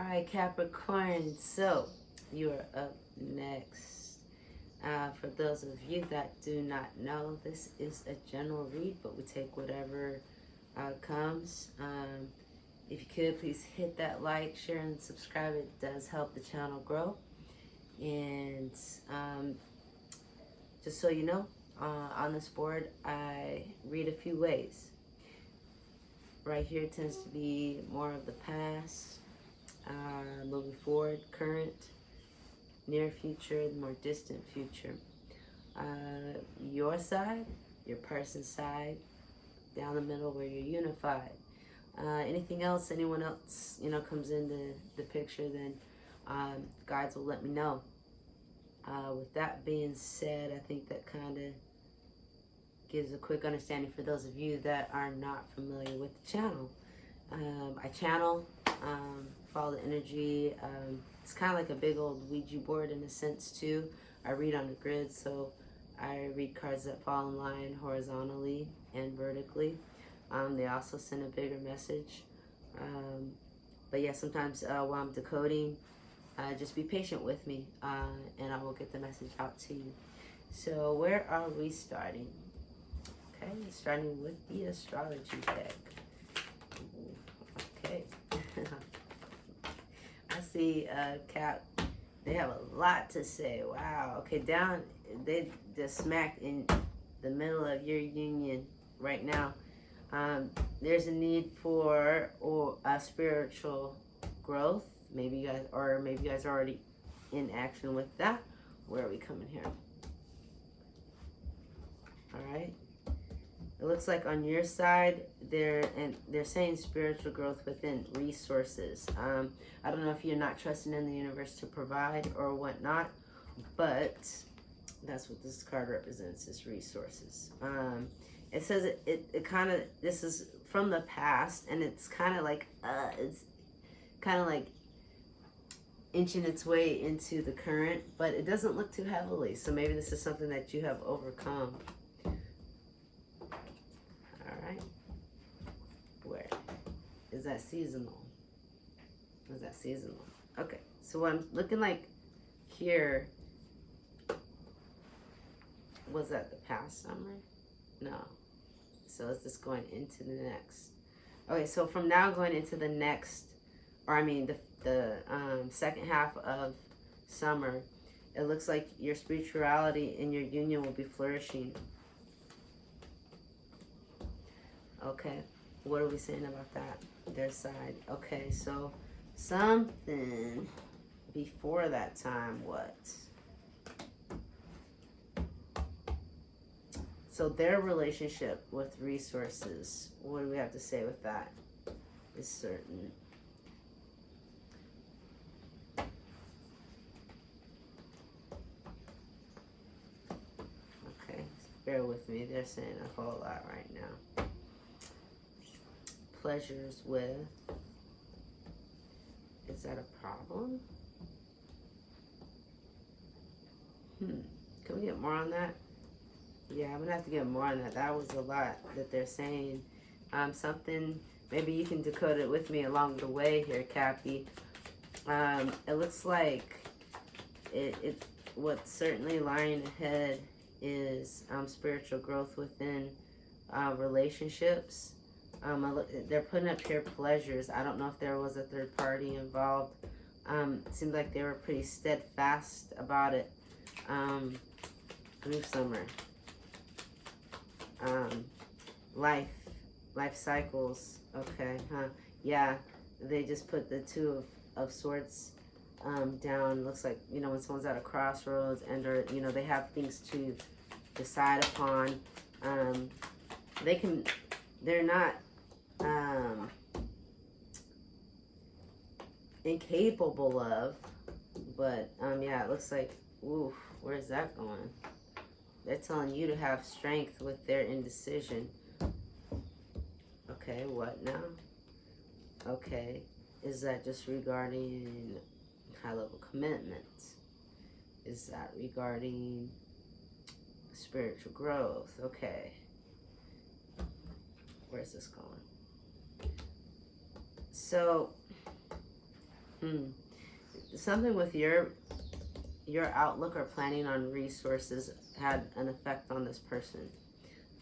right, Capricorn. So you are up next. For those of you that do not know, this is a general read, but we take whatever comes. If you could, please hit that like, share, and subscribe. It does help the channel grow. And just so you know, on this board, I read a few ways. Right here tends to be more of the past, moving forward, current, near future, the more distant future. Your side, your person's side, down the middle where you're unified. Anything else, anyone else, comes into the picture, then guides will let me know. With that being said, I think that kind of gives a quick understanding for those of you that are not familiar with the channel. I channel, follow the energy. It's kind of like a big old Ouija board in a sense too. I read on the grid, so I read cards that fall in line horizontally and vertically. They also send a bigger message. But yeah, sometimes while I'm decoding, just be patient with me, and I will get the message out to you. So where are we starting? Okay, starting with the astrology deck. Okay. I see Cap, they have a lot to say. Wow. Okay, down, they just smacked in the middle of your union right now. There's a need for a spiritual growth. Maybe you guys are already in action with that. Where are we coming here? All right. It looks like on your side, they're saying spiritual growth within resources. I don't know if you're not trusting in the universe to provide or whatnot, but that's what this card represents, is resources. It says it kind of, this is from the past, and it's kind of like inching its way into the current, but it doesn't look too heavily. So maybe this is something that you have overcome. Alright. Where? Is that seasonal? Is that seasonal? Okay. So what I'm looking like here, was that the past summer? No. So is this going into the next? Okay, so from now going into the next, or I mean the second half of summer, it looks like your spirituality and your union will be flourishing. Okay, what are we saying about that? Their side. Okay, so something before that time, what? So their relationship with resources, what do we have to say with that? Is certain. Okay, bear with me. They're saying a whole lot right now. Pleasures with, is that a problem? Can we get more on that? Yeah, I'm gonna have to get more on that. That was a lot that they're saying. Something, maybe you can decode it with me along the way here, Cappy. It looks like what's certainly lying ahead is spiritual growth within relationships. They're putting up here pleasures. I don't know if there was a third party involved. It seemed like they were pretty steadfast about it. New summer. Life cycles. Okay, yeah, they just put the two of swords down. Looks like, when someone's at a crossroads and they have things to decide upon. They're not incapable of, but yeah, it looks like, oof, where's that going? They're telling you to have strength with their indecision. Okay, what now? Okay, is that just regarding high-level commitment? Is that regarding spiritual growth? Okay. Where's this going? So, Hmm. Something with your outlook or planning on resources had an effect on this person,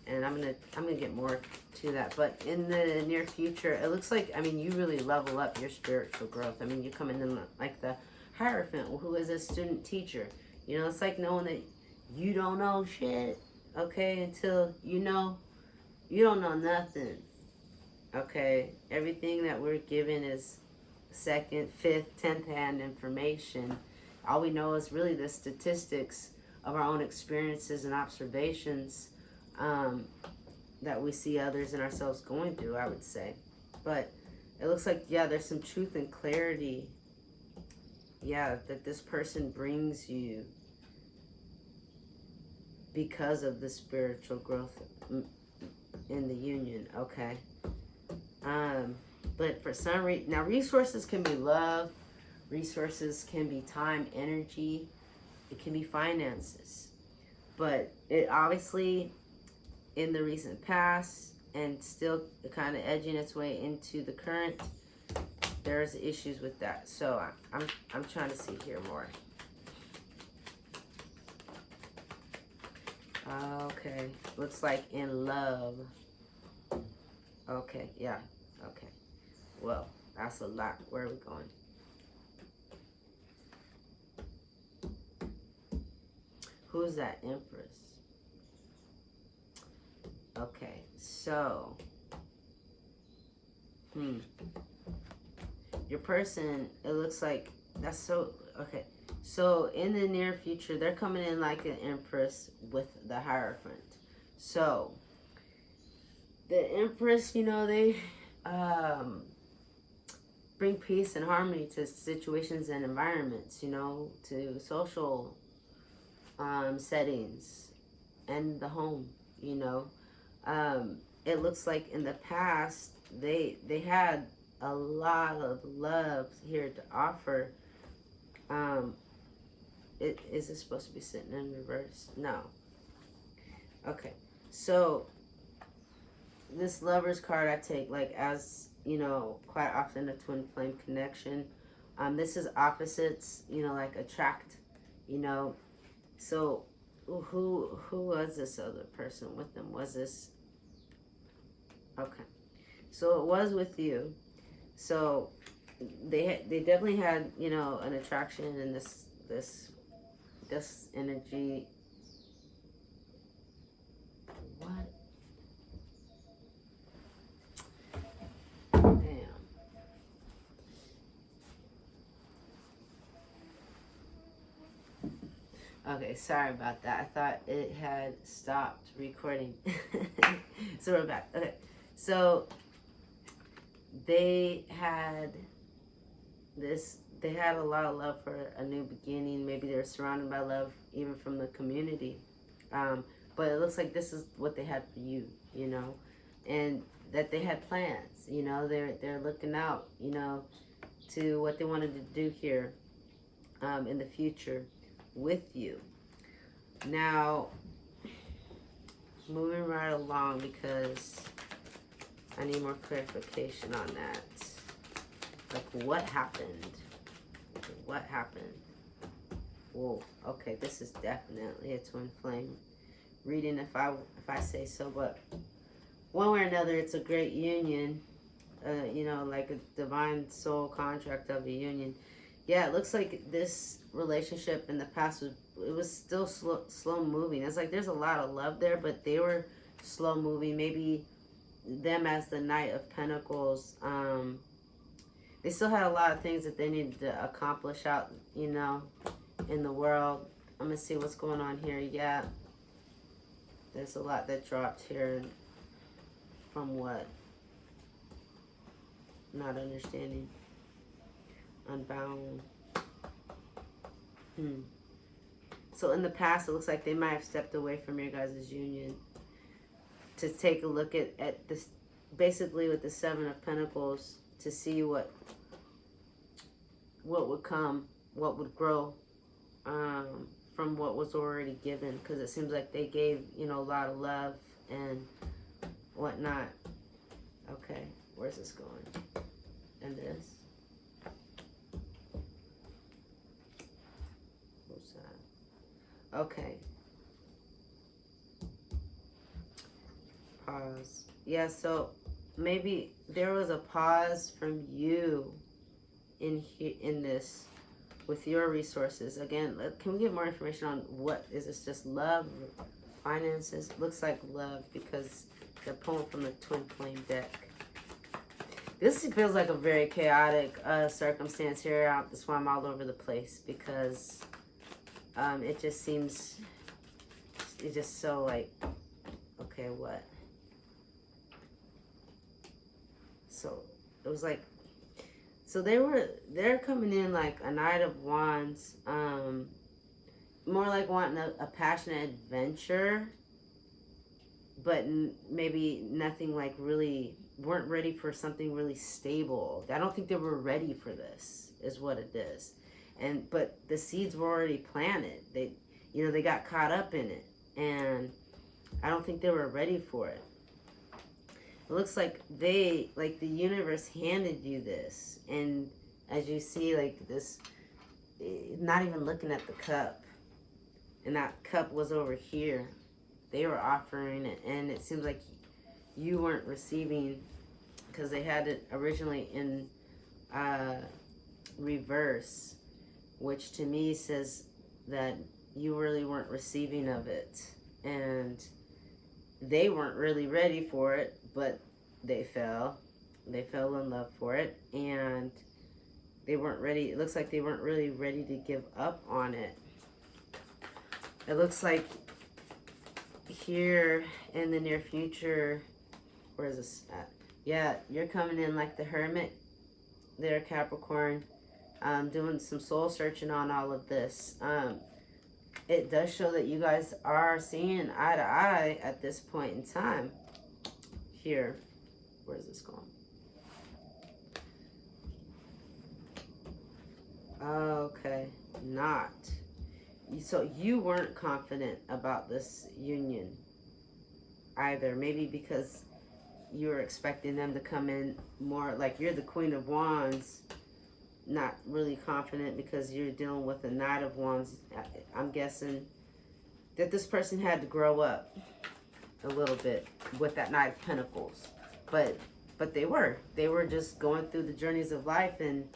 and I'm gonna get more to that. But in the near future, it looks like, I mean, you really level up your spiritual growth. I mean, you come in like the Hierophant, who is a student teacher. You know, it's like knowing that you don't know shit, okay, until you know you don't know nothing. Okay, everything that we're given is second, fifth, 10th hand information. All we know is really the statistics of our own experiences and observations, um, that we see others and ourselves going through, I would say. But it looks like, yeah, there's some truth and clarity, yeah, that this person brings you because of the spiritual growth in the union, okay? But for some reason, now resources can be love, resources can be time, energy, it can be finances. But it obviously, in the recent past, and still kind of edging its way into the current, there's issues with that. So I'm trying to see here more. Okay, looks like in love. Okay, yeah, okay. Well, that's a lot. Where are we going? Who's that Empress? Okay, so, your person, it looks like, that's so, okay. So, in the near future, they're coming in like an Empress with the Hierophant. So, the Empress, you know, they bring peace and harmony to situations and environments, you know, to social settings and the home, you know. It looks like in the past they had a lot of love here to offer. Is this supposed to be sitting in reverse? No. Okay, so this Lovers card I take, like, as you know, quite often a twin flame connection. This is opposites, you know, like attract, you know. So who was this other person with them? Was this, okay? So it was with you. So they definitely had, you know, an attraction in this energy. What? Damn. Okay, sorry about that. I thought it had stopped recording. So we're back. Okay, so they had they had a lot of love for a new beginning. Maybe they were surrounded by love even from the community. But it looks like this is what they had for you, you know, and that they had plans, you know, they're looking out, you know, to what they wanted to do here in the future with you. Now, moving right along, because I need more clarification on that. Like, what happened? What happened? Whoa, okay, this is definitely a twin flame reading, if I say so, but one way or another, it's a great union, you know, like a divine soul contract of a union. Yeah, it looks like this relationship in the past was still slow moving. It's like there's a lot of love there, but they were slow moving. Maybe them as the Knight of Pentacles, they still had a lot of things that they needed to accomplish out, you know, in the world. I'm gonna see what's going on here. Yeah, there's a lot that dropped here from what? Not understanding. Unbound. So in the past, it looks like they might have stepped away from your guys' union to take a look at this, basically with the Seven of Pentacles, to see what would come, what would grow from what was already given, because it seems like they gave, you know, a lot of love and whatnot. Okay, where's this going? And this. Okay. Pause. Yeah, so maybe there was a pause from you in this with your resources. Again, can we get more information on what is this? Just love, finances? Looks like love because they're pulling from the twin flame deck. This feels like a very chaotic circumstance here. That's why I'm all over the place, because it just seems, it's just so like, okay, what? So it was like, so they're coming in like a Knight of Wands, more like wanting a passionate adventure, but maybe nothing like really, weren't ready for something really stable. I don't think they were ready for this, is what it is. But the seeds were already planted. They got caught up in it, and I don't think they were ready for it. It looks like the universe handed you this, and as you see, like this, not even looking at the cup, and that cup was over here. They were offering it, and it seems like you weren't receiving, because they had it originally in reverse, which to me says that you really weren't receiving of it, and they weren't really ready for it, but they fell in love for it, and they weren't ready. It looks like they weren't really ready to give up on it. It looks like here in the near future, where is this at? Yeah, you're coming in like the Hermit there, Capricorn, doing some soul searching on all of this. It does show that you guys are seeing eye to eye at this point in time. Here, where's this going? Okay, not. So you weren't confident about this union either. Maybe because you were expecting them to come in more like you're the Queen of Wands, not really confident because you're dealing with a Knight of Wands. I'm guessing that this person had to grow up a little bit with that Knight of Pentacles, but they were just going through the journeys of life and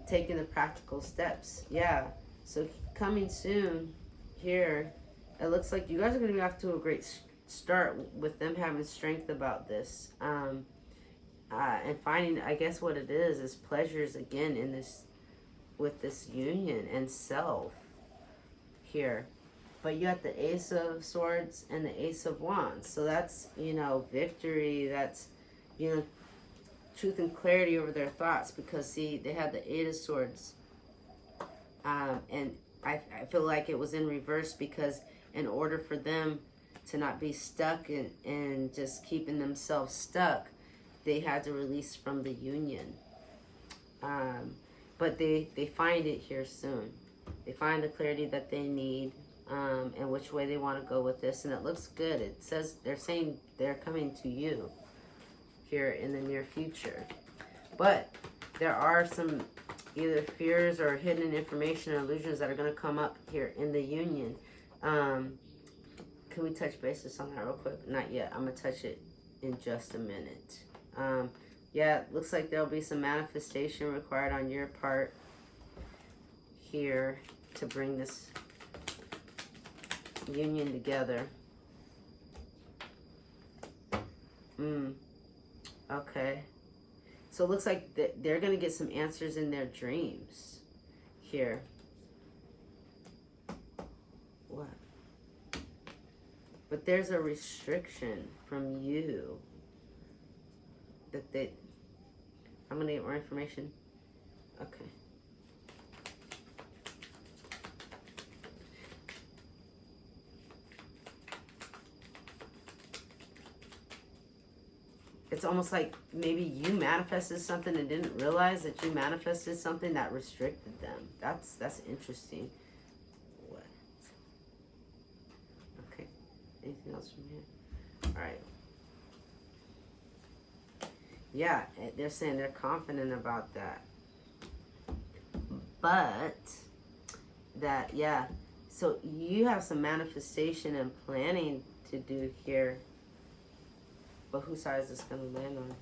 taking the practical steps. Yeah, so coming soon here, it looks like you guys are going to be off to a great start with them having strength about this, and finding, I guess what it is pleasures again in this, with this union and self here. But you got the Ace of Swords and the Ace of Wands, so that's, victory. That's, truth and clarity over their thoughts, because see, they had the Eight of Swords, and I feel like it was in reverse, because in order for them to not be stuck and just keeping themselves stuck, they had to release from the union. But they find it here soon. They find the clarity that they need, and which way they want to go with this, and it looks good. It says, they're saying they're coming to you here in the near future. But there are some either fears or hidden information or illusions that are going to come up here in the union. Can we touch bases on that real quick? Not yet. I'm going to touch it in just a minute. Yeah, it looks like there'll be some manifestation required on your part here to bring this union together. Okay. So it looks like they're going to get some answers in their dreams here. What? But there's a restriction from you that I'm going to get more information. Okay. It's almost like maybe you manifested something and didn't realize that you manifested something that restricted them. That's interesting. What? Okay. Anything else from here? All right. Yeah, they're saying they're confident about that. But that, yeah. So you have some manifestation and planning to do here. But whose side is this going to land on?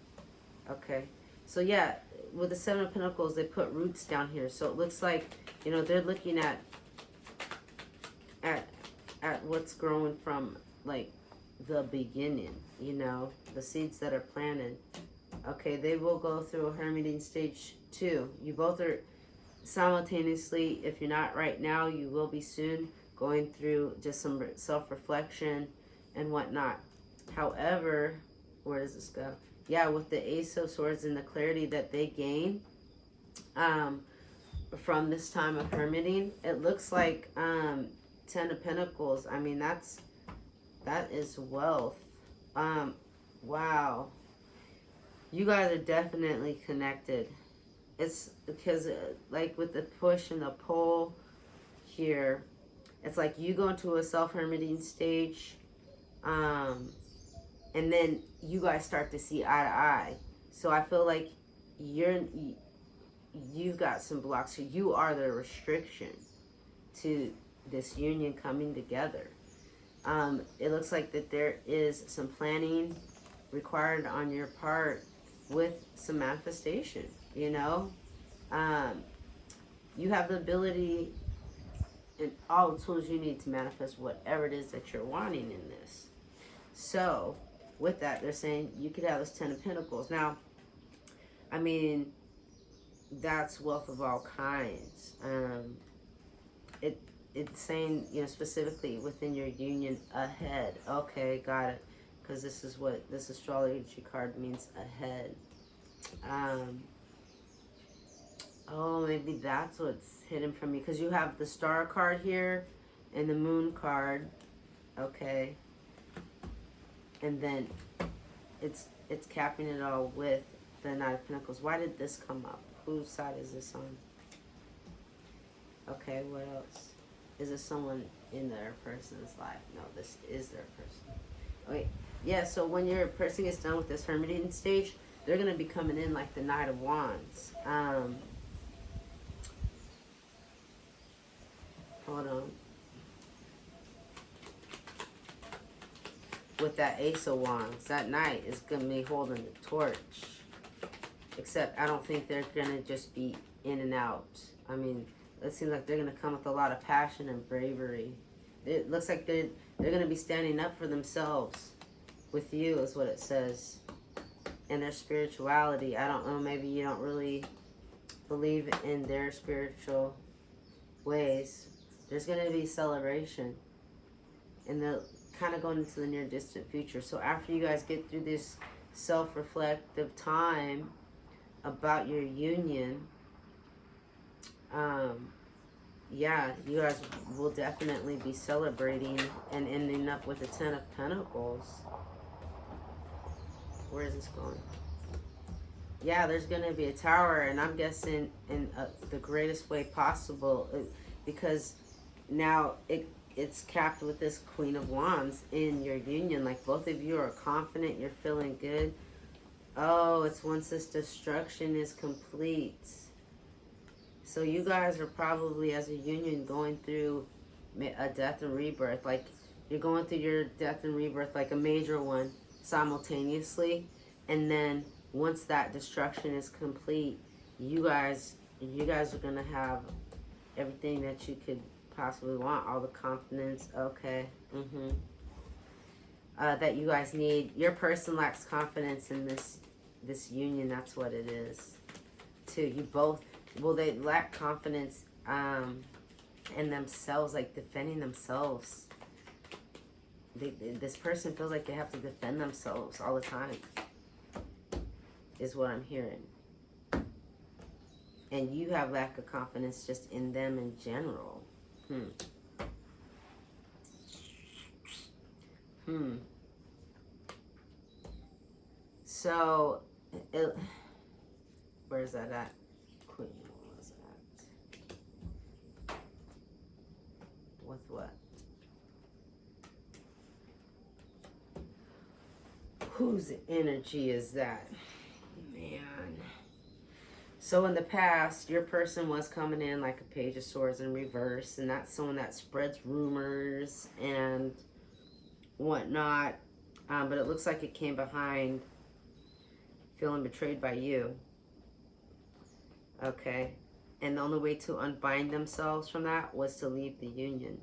Okay. So yeah, with the Seven of Pentacles, they put roots down here. So it looks like, you know, they're looking at what's growing from, like, the beginning, you know, the seeds that are planted. Okay, they will go through a hermiting stage too. You both are simultaneously, if you're not right now, you will be soon, going through just some self-reflection and whatnot. However, where does this go? Yeah, with the Ace of Swords and the clarity that they gain from this time of hermiting, it looks like Ten of Pentacles. I mean, that is wealth. Wow. You guys are definitely connected. It's because, like, with the push and the pull here, it's like you go into a self-hermiting stage, and then you guys start to see eye to eye. So I feel like you've got some blocks here. You are the restriction to this union coming together. It looks like that there is some planning required on your part with some manifestation, you know. You have the ability and all the tools you need to manifest whatever it is that you're wanting in this. So with that, they're saying you could have this Ten of Pentacles. Now, I mean, that's wealth of all kinds. It's saying, you know, specifically within your union ahead. Okay, got it. Because this is what this astrology card means, ahead. Oh, maybe that's what's hidden from you. Because you have the Star card here and the Moon card. Okay. And then it's capping it all with the Knight of Pentacles. Why did this come up? Whose side is this on? Okay, what else? Is this someone in their person's life? No, this is their person. Okay, yeah, so when your person gets done with this hermiting stage, they're going to be coming in like the Knight of Wands. Hold on. With that Ace of Wands, that Knight is going to be holding the torch. Except I don't think they're going to just be in and out. I mean, it seems like they're going to come with a lot of passion and bravery. It looks like they're going to be standing up for themselves with you, is what it says. And their spirituality. I don't know, maybe you don't really believe in their spiritual ways. There's going to be celebration. And they're kind of going into the near distant future. So after you guys get through this self-reflective time about your union, yeah, you guys will definitely be celebrating and ending up with the Ten of Pentacles. Where is this going? Yeah, there's going to be a tower, and I'm guessing in the greatest way possible, because now it's capped with this Queen of Wands in your union. Like, both of you are confident, you're feeling good. Oh, it's once this destruction is complete. So you guys are probably, as a union, going through a death and rebirth. Like, you're going through your death and rebirth, like a major one, simultaneously. And then once that destruction is complete, you guys are going to have everything that you could possibly want. All the confidence, okay, that you guys need. Your person lacks confidence in this union. That's what it is. Too. You both, well, they lack confidence in themselves, like defending themselves. This person feels like they have to defend themselves all the time, is what I'm hearing. And you have lack of confidence just in them in general. So, where's that at? Queen, what was that? With what? Whose energy is that? Man. So in the past, your person was coming in like a Page of Swords in reverse, and that's someone that spreads rumors and whatnot. But it looks like it came behind feeling betrayed by you. Okay. And the only way to unbind themselves from that was to leave the union.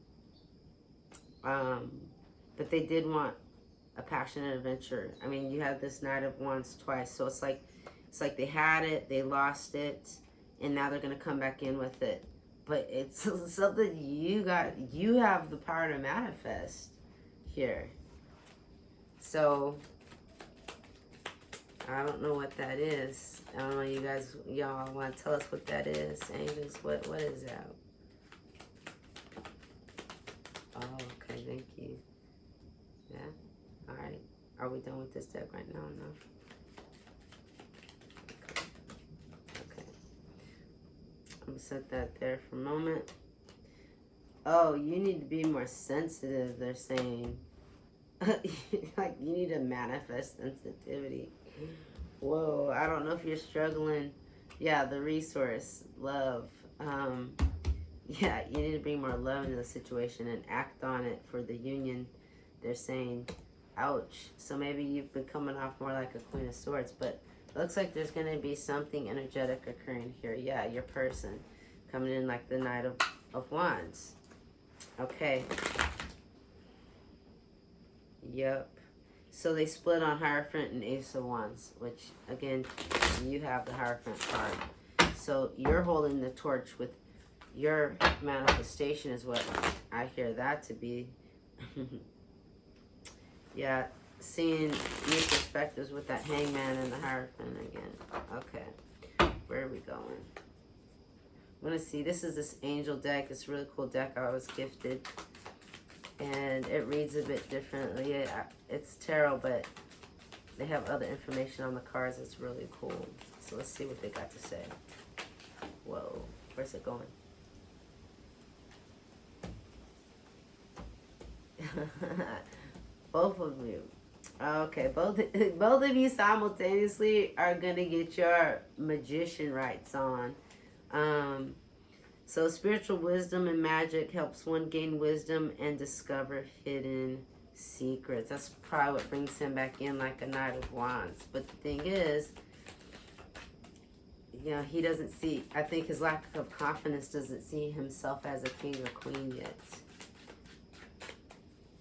But they did want a passionate adventure. I mean, you had this Knight of Wands twice, so it's like they had it, they lost it, and now they're gonna come back in with it. But it's something you have the power to manifest here. So I don't know what that is. I don't know, y'all want to tell us what that is? Angels, what is that? Oh, okay, thank you. Yeah, all right. Are we done with this deck right now? No. Okay. I'm gonna set that there for a moment. Oh, you need to be more sensitive, they're saying. Like, you need to manifest sensitivity. Whoa, I don't know if you're struggling. Yeah, the resource, love. Yeah, you need to bring more love into the situation and act on it for the union. They're saying, ouch. So maybe you've been coming off more like a Queen of Swords, but it looks like there's going to be something energetic occurring here. Yeah, your person coming in like the Knight of Wands. Okay. Yep. So they split on Hierophant and Ace of Wands, which, again, you have the Hierophant card. So you're holding the torch with your manifestation is what I hear that to be. Yeah, seeing new perspectives with that Hangman and the Hierophant again. Okay, where are we going? I'm going to see, this is this angel deck. It's a really cool deck I was gifted. And it reads a bit differently. It's tarot, but they have other information on the cards. It's really cool. So let's see what they got to say. Whoa, where's it going? Both of you. Okay, both of you simultaneously are gonna get your magician rights on. So spiritual wisdom and magic helps one gain wisdom and discover hidden secrets. That's probably what brings him back in like a Knight of Wands. But the thing is, you know, he doesn't see, I think his lack of confidence doesn't see himself as a king or queen yet.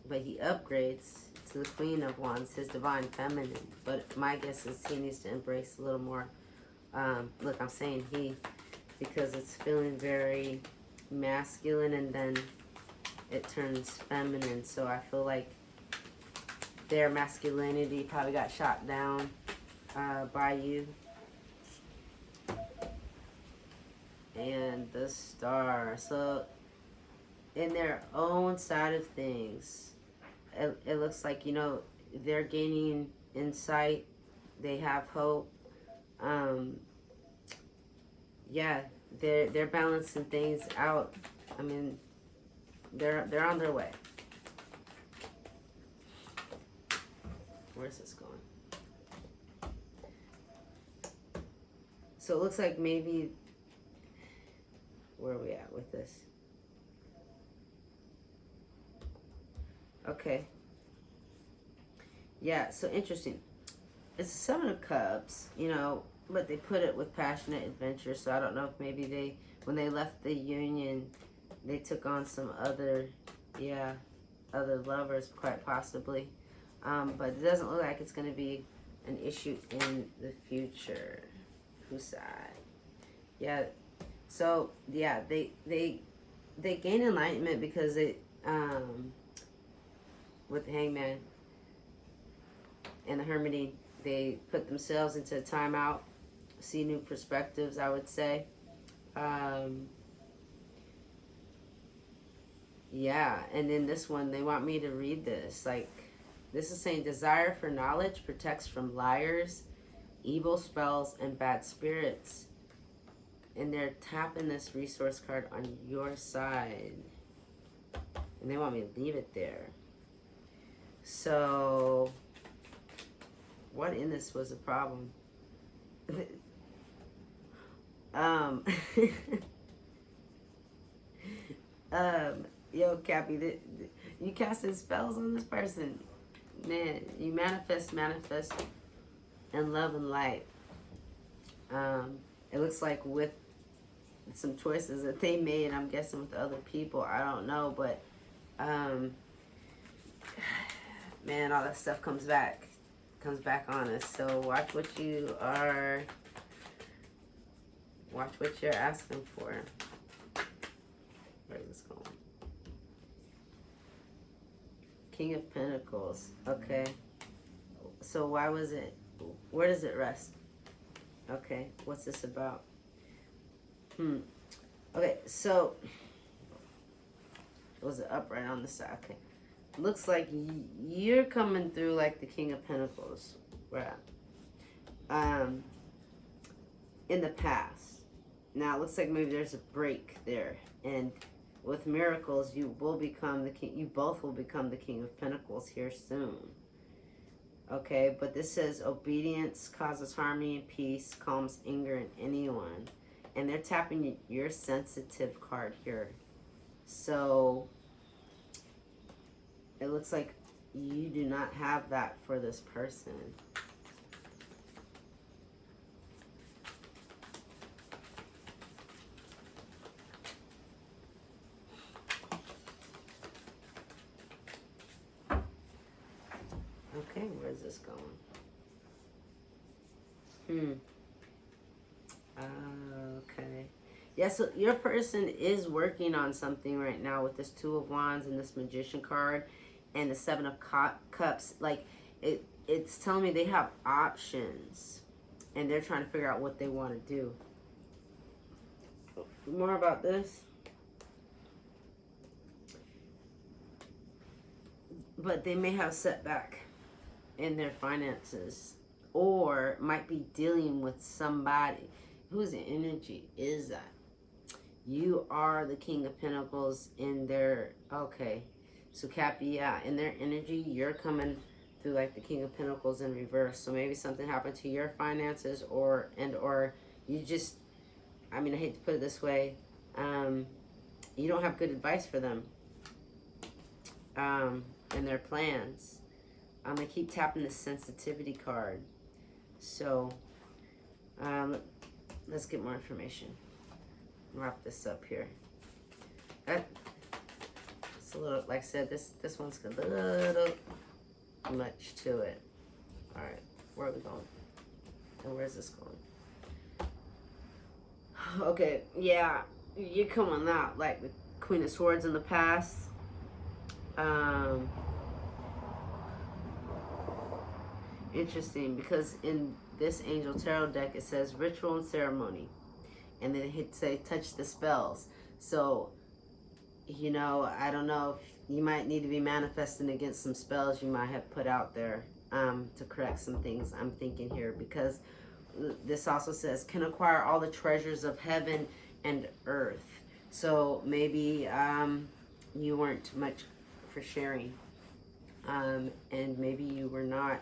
But he upgrades to the Queen of Wands, his divine feminine. But my guess is he needs to embrace a little more, look, I'm saying he, because it's feeling very masculine and then it turns feminine. So I feel like their masculinity probably got shot down by you. And the Star. So in their own side of things, it looks like, you know, they're gaining insight. They have hope. Yeah, they're balancing things out. I mean, they're on their way. Where's this going? So it looks like maybe, where are we at with this? Okay. Yeah, so interesting. It's the Seven of Cups, you know, but they put it with passionate adventure. So I don't know if maybe when they left the union, they took on some other lovers, quite possibly. But it doesn't look like it's going to be an issue in the future. Whose side? Yeah. So yeah, they gain enlightenment because they with the Hangman and the Hermiting, they put themselves into a timeout, see new perspectives, I would say. Yeah, and then this one, they want me to read this. Like, this is saying, desire for knowledge protects from liars, evil spells, and bad spirits. And they're tapping this resource card on your side. And they want me to leave it there. So, what in this was a problem? Um, yo, Cappy, you casting spells on this person. Man, you manifest, and love and light. It looks like with some choices that they made, I'm guessing with other people, I don't know, but man, all that stuff comes back on us. So watch what you're asking for. Where's this going? King of Pentacles. Okay. So why was it? Where does it rest? Okay. What's this about? Okay. So was it upright on the side? Okay. Looks like you're coming through like the King of Pentacles, right? In the past. Now it looks like maybe there's a break there, and with miracles, you will become the king. You both will become the King of Pentacles here soon. Okay, but this says obedience causes harmony and peace, calms anger in anyone, and they're tapping your sensitive card here. So it looks like you do not have that for this person. Okay, where's this going? Okay. Yeah, so your person is working on something right now with this Two of Wands and this Magician card and the Seven of Cups. Like, it's telling me they have options and they're trying to figure out what they want to do. More about this. But they may have setback in their finances, or might be dealing with somebody. Whose energy is that? You are the King of Pentacles in their, okay. So Cappy, yeah, in their energy, you're coming through like the King of Pentacles in reverse. So maybe something happened to your finances, or you just, I mean, I hate to put it this way, you don't have good advice for them and their plans. I keep tapping the sensitivity card. So let's get more information. Wrap this up here. It's a little, like I said, this one's got a little much to it. All right, where are we going? And where's this going? Okay, yeah, you come on that, like the Queen of Swords in the past. Interesting, because in this Angel Tarot deck it says ritual and ceremony, and then it say touch the spells. So, you know, I don't know if you might need to be manifesting against some spells you might have put out there to correct some things. I'm thinking here, because this also says can acquire all the treasures of heaven and earth. So maybe you weren't much for sharing, and maybe you were not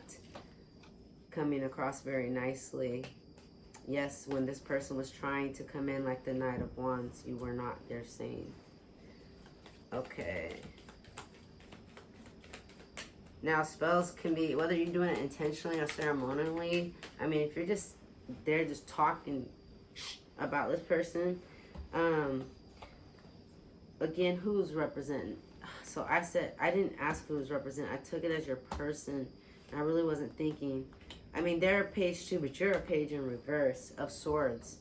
coming across very nicely. Yes, when this person was trying to come in like the Knight of Wands, you were not, they're saying. Okay. Now, spells can be, whether you're doing it intentionally or ceremonially, I mean, if you're just there just talking about this person, again, who's representing? So I said, I didn't ask who was representing. I took it as your person. I really wasn't thinking. I mean, they're a page too, but you're a page in reverse of swords.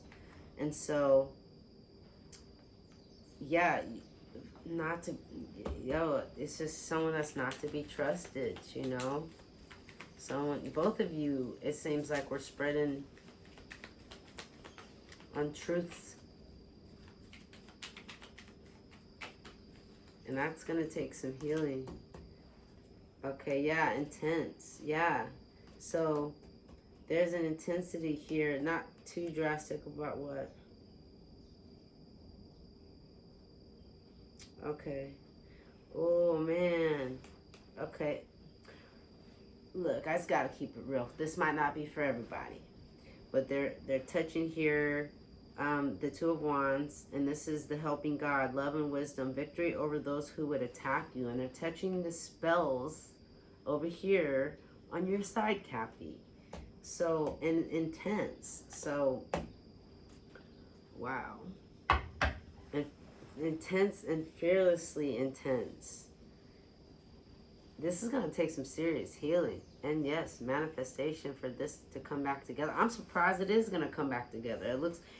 And so, yeah, not to, it's just someone that's not to be trusted, you know? Someone, both of you, it seems like we're spreading untruths. And that's going to take some healing. Okay, yeah, intense. Yeah. So there's an intensity here, not too drastic about what. Okay. Oh, man. Okay. Look, I just got to keep it real. This might not be for everybody. But they're touching here the Two of Wands, and this is the helping God, love and wisdom, victory over those who would attack you. And they're touching the spells over here on your side, Cappy. So, and intense. So, wow. And intense and fearlessly intense. This is going to take some serious healing. And yes, manifestation for this to come back together. I'm surprised it is going to come back together.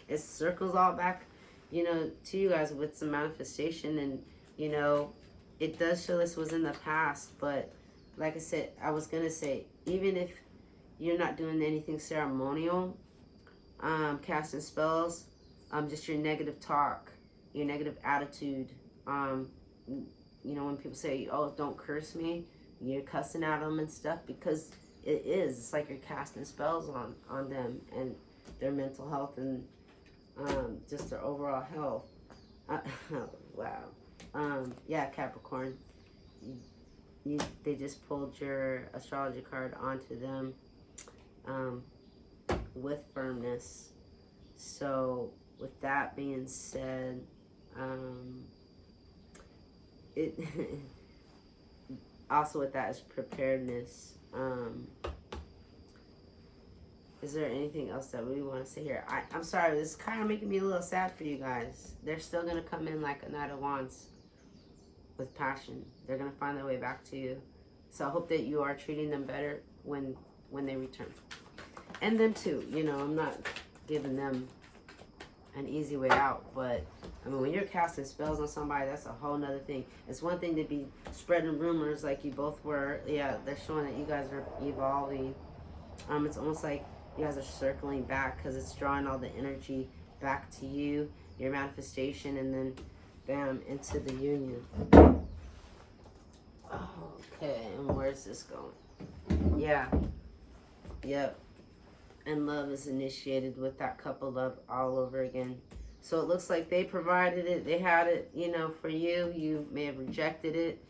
It circles all back, you know, to you guys with some manifestation. And, you know, it does show this was in the past. But like I said, I was going to say, even if you're not doing anything ceremonial, casting spells, just your negative talk, your negative attitude, you know, when people say, oh, don't curse me, you're cussing at them and stuff, because it's like you're casting spells on them and their mental health and just their overall health. Wow. Yeah, Capricorn, they just pulled your astrology card onto them with firmness. So with that being said, it also with that is preparedness. Is there anything else that we want to say here? I'm sorry, this is kind of making me a little sad for you guys. They're still going to come in like a Knight of Wands with passion. They're going to find their way back to you. So I hope that you are treating them better when they return. And them too, you know, I'm not giving them an easy way out, but I mean, when you're casting spells on somebody, that's a whole nother thing. It's one thing to be spreading rumors like you both were. Yeah, they're showing that you guys are evolving. It's almost like you guys are circling back, because it's drawing all the energy back to you, your manifestation, and then bam, into the union. Okay, and where's this going? Yeah. Yep. And love is initiated with that couple love all over again. So it looks like they provided it. They had it, you know, for you. You may have rejected it.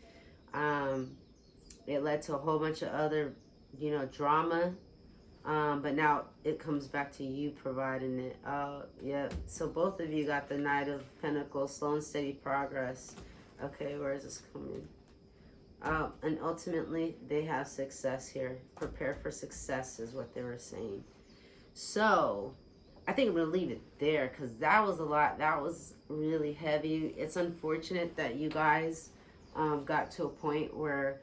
It led to a whole bunch of other, you know, drama. But now it comes back to you providing it. Yeah. So both of you got the Knight of Pentacles, slow and steady progress. Okay, where is this coming? And ultimately, they have success here. Prepare for success is what they were saying. So, I think I'm going to leave it there, because that was a lot. That was really heavy. It's unfortunate that you guys got to a point where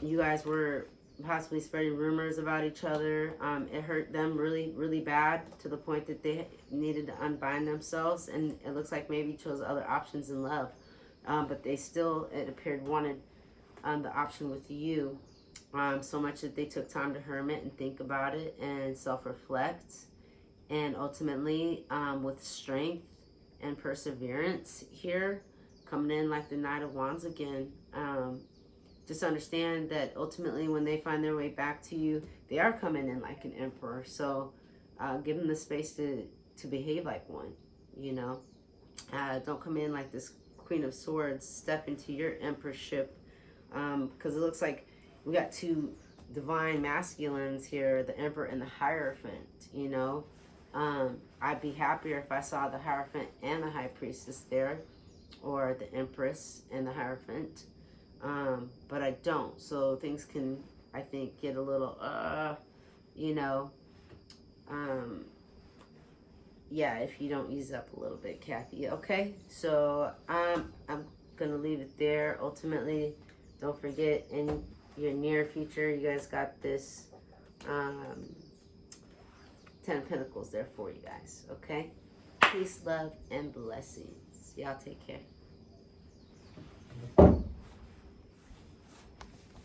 you guys were possibly spreading rumors about each other. It hurt them really, really bad, to the point that they needed to unbind themselves. And it looks like maybe chose other options in love. But they still, it appeared, wanted the option with you. So much that they took time to hermit and think about it and self-reflect, and ultimately with strength and perseverance here, coming in like the Knight of Wands again. Just understand that ultimately when they find their way back to you, they are coming in like an emperor. So give them the space to behave like one, you know. Don't come in like this Queen of Swords, step into your emperorship, because it looks like we got two divine masculines here, the Emperor and the Hierophant, you know. I'd be happier if I saw the Hierophant and the High Priestess there, or the Empress and the Hierophant, but I don't. So things can, I think, get a little, you know, yeah, if you don't ease up a little bit, Kathy, okay? So I'm going to leave it there. Ultimately, don't forget, in your near future, you guys got this 10 of Pentacles there for you guys, okay? Peace, love, and blessings. Y'all take care.